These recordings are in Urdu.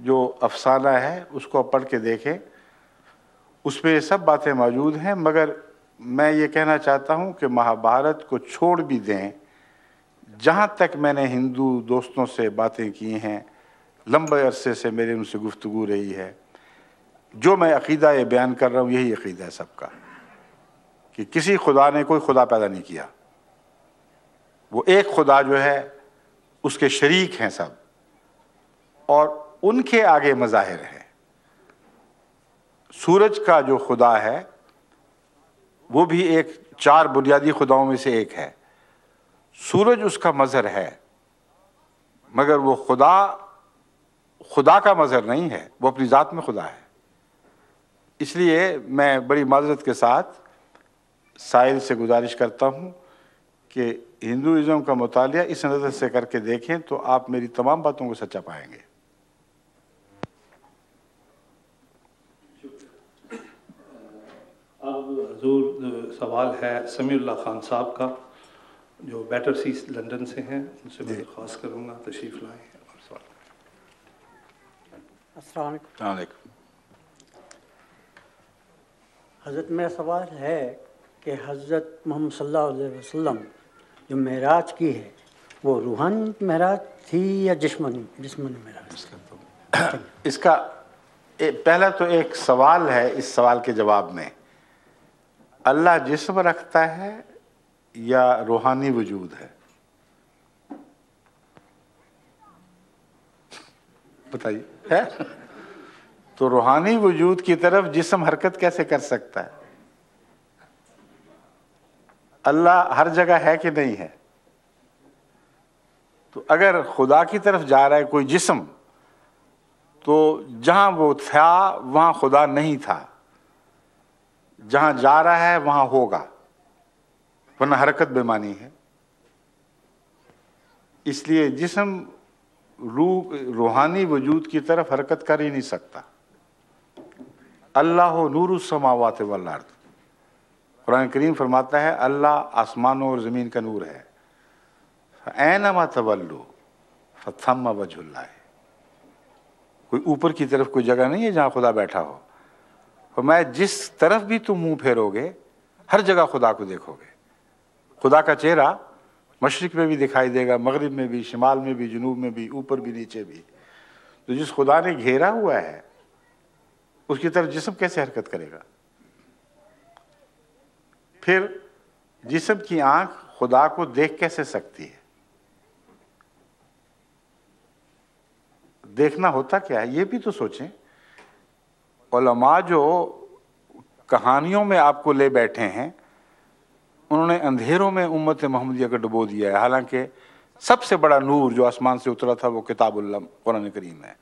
جو افسانہ ہے اس کو پڑھ کے دیکھیں، اس پہ یہ سب باتیں موجود ہیں، مگر میں یہ کہنا چاہتا ہوں کہ مہابھارت کو چھوڑ بھی دیں۔ جہاں تک میں نے ہندو دوستوں سے باتیں کی ہیں، لمبے عرصے سے میرے ان سے گفتگو رہی ہے، جو میں عقیدہ یہ بیان کر رہا ہوں یہی عقیدہ ہے سب کا، کہ کسی خدا نے کوئی خدا پیدا نہیں کیا، وہ ایک خدا جو ہے اس کے شریک ہیں سب، اور ان کے آگے مظاہر ہے۔ سورج کا جو خدا ہے وہ بھی ایک 4 بنیادی خداؤں میں سے ایک ہے، سورج اس کا مظہر ہے، مگر وہ خدا کا مظہر نہیں ہے، وہ اپنی ذات میں خدا ہے۔ اس لیے میں بڑی معذرت کے ساتھ سائل سے گزارش کرتا ہوں کہ ہندوازم کا مطالعہ اس نظر سے کر کے دیکھیں تو آپ میری تمام باتوں کو سچا پائیں گے۔ اب حضور سوال ہے سمیع اللہ خان صاحب کا، جو بیٹر سی لندن سے ہیں، ان سے میں درخواست کروں گا تشریف لائیں اور سوال۔ السلام علیکم۔ السلام علیکم۔ حضرت میرا سوال ہے کہ حضرت محمد صلی اللہ علیہ وسلم جو معراج کی ہے وہ روحانی معراج تھی یا جسمانی معراج؟ اس کا پہلا تو ایک سوال ہے، اس سوال کے جواب میں اللہ جسم رکھتا ہے یا روحانی وجود ہے؟ بتائیے، ہے تو روحانی وجود کی طرف جسم حرکت کیسے کر سکتا ہے؟ اللہ ہر جگہ ہے کہ نہیں ہے؟ تو اگر خدا کی طرف جا رہا ہے کوئی جسم تو جہاں وہ تھا وہاں خدا نہیں تھا، جہاں جا رہا ہے وہاں ہوگا، ورنہ حرکت بے معنی ہے۔ اس لیے جسم روحانی وجود کی طرف حرکت کر ہی نہیں سکتا۔ اللہ نور السماوات والارض، قرآن کریم فرماتا ہے اللہ آسمانوں اور زمین کا نور ہے۔ فَأَيْنَمَا تَوَلُّوا فَثَمَّ وَجْهُ اللَّهِ، کوئی اوپر کی طرف کوئی جگہ نہیں ہے جہاں خدا بیٹھا ہو، فرمایا جس طرف بھی تم منہ پھیرو گے ہر جگہ خدا کو دیکھو گے۔ خدا کا چہرہ مشرق میں بھی دکھائی دے گا، مغرب میں بھی، شمال میں بھی، جنوب میں بھی، اوپر بھی نیچے بھی۔ تو جس خدا نے گھیرا ہوا ہے اس کی طرف جسم کیسے حرکت کرے گا؟ پھر جسم کی آنکھ خدا کو دیکھ کیسے سکتی ہے؟ دیکھنا ہوتا کیا ہے یہ بھی تو سوچیں۔ علماء جو کہانیوں میں آپ کو لے بیٹھے ہیں انہوں نے اندھیروں میں امت محمدیہ کو ڈبو دیا ہے، حالانکہ سب سے بڑا نور جو آسمان سے اترا تھا وہ کتاب اللہ قرآن کریم ہے۔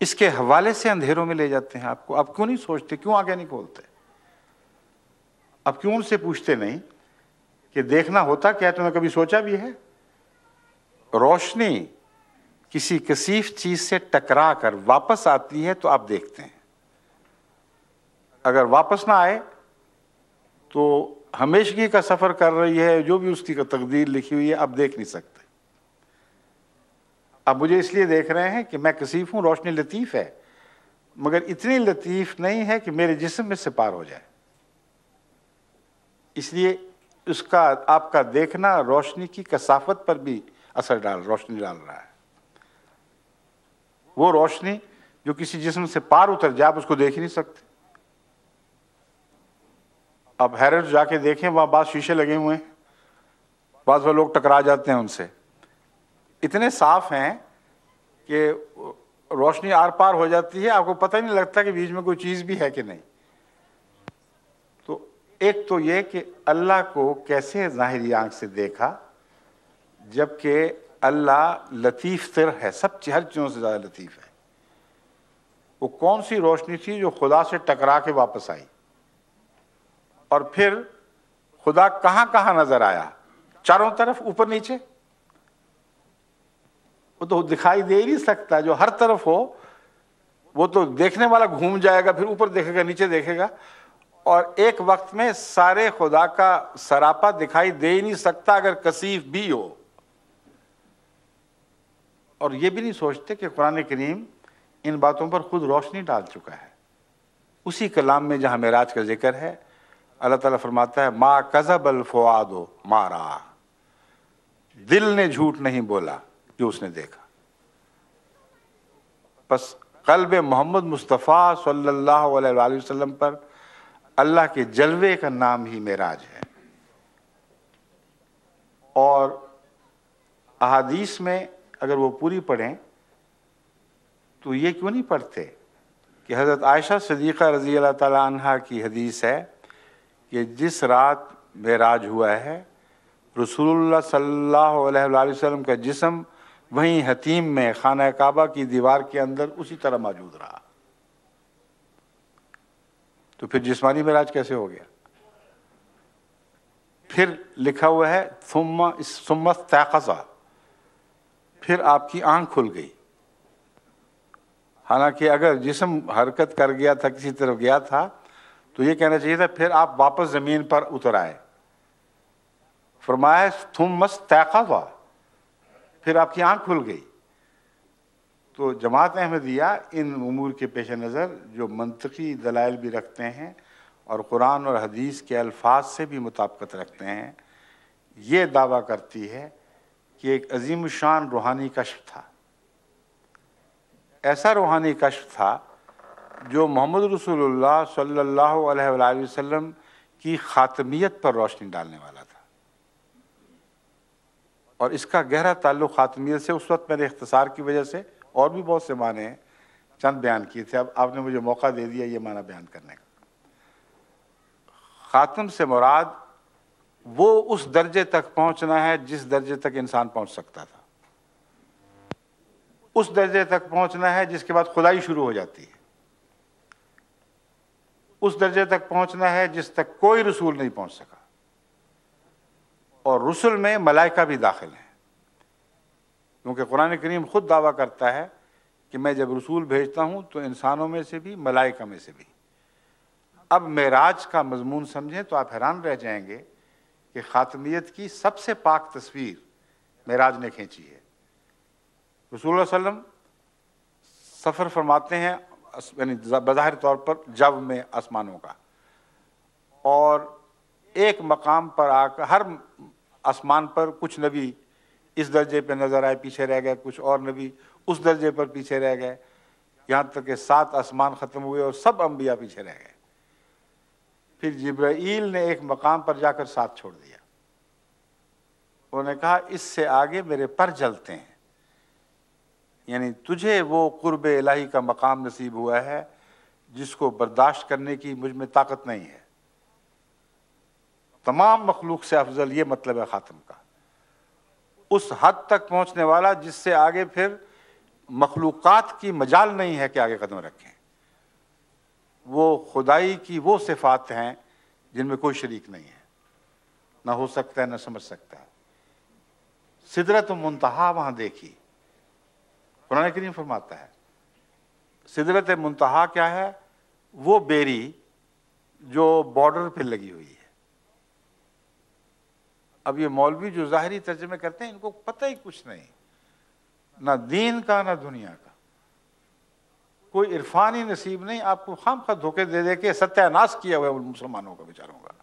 اس کے حوالے سے اندھیروں میں لے جاتے ہیں آپ کو۔ آپ کیوں نہیں سوچتے، کیوں آگے نہیں کھولتے؟ اب کیوں ان سے پوچھتے نہیں کہ دیکھنا ہوتا کیا ہے؟ تم نے کبھی سوچا بھی ہے؟ روشنی کسی کثیف چیز سے ٹکرا کر واپس آتی ہے تو آپ دیکھتے ہیں، اگر واپس نہ آئے تو ہمیشگی کا سفر کر رہی ہے، جو بھی اس کی تقدیر لکھی ہوئی ہے اب دیکھ نہیں سکتے۔ اب مجھے اس لیے دیکھ رہے ہیں کہ میں کثیف ہوں، روشنی لطیف ہے، مگر اتنی لطیف نہیں ہے کہ میرے جسم میں سے پار ہو جائے۔ اس لیے اس کا آپ کا دیکھنا روشنی کی کثافت پر بھی روشنی ڈال رہا ہے۔ وہ روشنی جو کسی جسم سے پار اتر جائے آپ اس کو دیکھ ہی نہیں سکتے۔ اب حیرت جا کے دیکھیں، وہاں بعض شیشے لگے ہوئے ہیں، بعض وہ لوگ ٹکرا جاتے ہیں ان سے، اتنے صاف ہیں کہ روشنی آر پار ہو جاتی ہے، آپ کو پتہ ہی نہیں لگتا کہ بیچ میں کوئی چیز بھی ہے کہ نہیں۔ تو ایک تو یہ کہ اللہ کو کیسے ظاہری آنکھ سے دیکھا، جبکہ اللہ لطیف تر ہے، ہر چیزوں سے زیادہ لطیف ہے۔ وہ کون سی روشنی تھی جو خدا سے ٹکرا کے واپس آئی؟ اور پھر خدا کہاں کہاں نظر آیا؟ چاروں طرف، اوپر نیچے؟ وہ تو دکھائی دے ہی نہیں سکتا، جو ہر طرف ہو وہ تو دیکھنے والا گھوم جائے گا، پھر اوپر دیکھے گا، نیچے دیکھے گا، اور ایک وقت میں سارے خدا کا سراپا دکھائی دے ہی نہیں سکتا اگر کثیف بھی ہو۔ اور یہ بھی نہیں سوچتے کہ قرآن کریم ان باتوں پر خود روشنی ڈال چکا ہے۔ اسی کلام میں جہاں معراج کا ذکر ہے اللہ تعالیٰ فرماتا ہے ما کذب الفؤاد ما رأى، دل نے جھوٹ نہیں بولا جو اس نے دیکھا۔ بس قلب محمد مصطفیٰ صلی اللہ علیہ وآلہ وسلم پر اللہ کے جلوے کا نام ہی معراج ہے۔ اور احادیث میں اگر وہ پوری پڑھیں تو یہ کیوں نہیں پڑھتے کہ حضرت عائشہ صدیقہ رضی اللہ تعالیٰ عنہا کی حدیث ہے کہ جس رات معراج ہوا ہے رسول اللہ صلی اللہ علیہ وآلہ وسلم کا جسم وہیں حتیم میں خانہ کعبہ کی دیوار کے اندر اسی طرح موجود رہا۔ تو پھر جسمانی معراج کیسے ہو گیا؟ پھر لکھا ہوا ہے ثم استيقظ، پھر آپ کی آنکھ کھل گئی۔ حالانکہ اگر جسم حرکت کر گیا تھا، کسی طرف گیا تھا، تو یہ کہنا چاہیے تھا پھر آپ واپس زمین پر اتر آئے۔ فرمایا ثم استيقظ، پھر آپ کی آنکھ کھل گئی۔ تو جماعت احمدیہ ان امور کے پیش نظر جو منطقی دلائل بھی رکھتے ہیں اور قرآن اور حدیث کے الفاظ سے بھی مطابقت رکھتے ہیں، یہ دعویٰ کرتی ہے کہ ایک عظیم الشان روحانی کشف تھا، ایسا روحانی کشف تھا جو محمد رسول اللہ صلی اللہ علیہ وآلہ وسلم کی خاتمیت پر روشنی ڈالنے والا تھا۔ اور اس کا گہرا تعلق خاتمیت سے، اس وقت میرے اختصار کی وجہ سے اور بھی بہت سے معنی ہیں، چند بیان کیے تھے، اب آپ نے مجھے موقع دے دیا یہ معنی بیان کرنے کا۔ خاتم سے مراد وہ اس درجے تک پہنچنا ہے جس درجے تک انسان پہنچ سکتا تھا، اس درجے تک پہنچنا ہے جس کے بعد خدائی شروع ہو جاتی ہے، اس درجے تک پہنچنا ہے جس تک کوئی رسول نہیں پہنچ سکا، اور رسل میں ملائکہ بھی داخل ہیں، کیونکہ قرآن کریم خود دعویٰ کرتا ہے کہ میں جب رسول بھیجتا ہوں تو انسانوں میں سے بھی ملائکہ میں سے بھی۔ اب معراج کا مضمون سمجھیں تو آپ حیران رہ جائیں گے کہ خاتمیت کی سب سے پاک تصویر معراج نے کھینچی ہے۔ رسول اللہ صلی اللہ علیہ وسلم سفر فرماتے ہیں، یعنی بظاہر طور پر جو میں آسمانوں کا، اور ایک مقام پر آ کر ہر آسمان پر کچھ نبی اس درجے پہ نظر آئے، پیچھے رہ گئے، کچھ اور نبی اس درجے پر پیچھے رہ گئے، یہاں تک کہ 7 آسمان ختم ہوئے اور سب انبیاء پیچھے رہ گئے۔ پھر جبرائیل نے ایک مقام پر جا کر ساتھ چھوڑ دیا، انہوں نے کہا اس سے آگے میرے پر جلتے ہیں، یعنی تجھے وہ قرب الہی کا مقام نصیب ہوا ہے جس کو برداشت کرنے کی مجھ میں طاقت نہیں ہے۔ تمام مخلوق سے افضل یہ مطلب ہے خاتم کا، اس حد تک پہنچنے والا جس سے آگے پھر مخلوقات کی مجال نہیں ہے کہ آگے قدم رکھیں۔ وہ خدائی کی وہ صفات ہیں جن میں کوئی شریک نہیں ہے، نہ ہو سکتا ہے نہ سمجھ سکتا ہے۔ سدرۃ منتہا وہاں دیکھی، قرآن کریم فرماتا ہے سدرۃ منتہا کیا ہے؟ وہ بیری جو بارڈر پہ لگی ہوئی ہے۔ اب یہ مولوی جو ظاہری ترجمے کرتے ہیں ان کو پتہ ہی کچھ نہیں، نہ دین کا نہ دنیا کا، کوئی عرفانی نصیب نہیں، آپ کو خام خواہ دھوکے دے دے کے ستیہ ناش کیا ہوا ہے مسلمانوں کا، بیچاروں کا،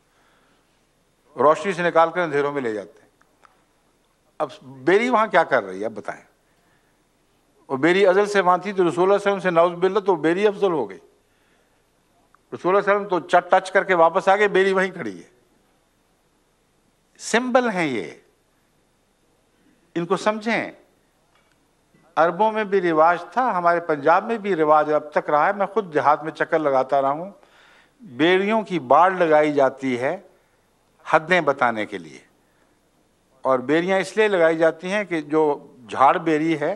روشنی سے نکال کر اندھیروں میں لے جاتے ہیں۔ اب بیری وہاں کیا کر رہی ہے اب بتائیں؟ اور بیری ازل سے وہاں تھی تو رسول اللہ صلی اللہ علیہ وسلم سے نعوذ باللہ تو بیری افضل ہو گئی، رسول اللہ صلی اللہ علیہ وسلم تو ٹچ کر کے واپس آ گئے، بیری وہیں کھڑی ہے۔ سمبل ہیں یہ، ان کو سمجھیں۔ عربوں میں بھی رواج تھا، ہمارے پنجاب میں بھی رواج اب تک رہا ہے، میں خود دیہات میں چکر لگاتا رہا ہوں، بیڑیوں کی باڑ لگائی جاتی ہے حدیں بتانے کے لیے، اور بیریاں اس لیے لگائی جاتی ہیں کہ جو جھاڑ بیری ہے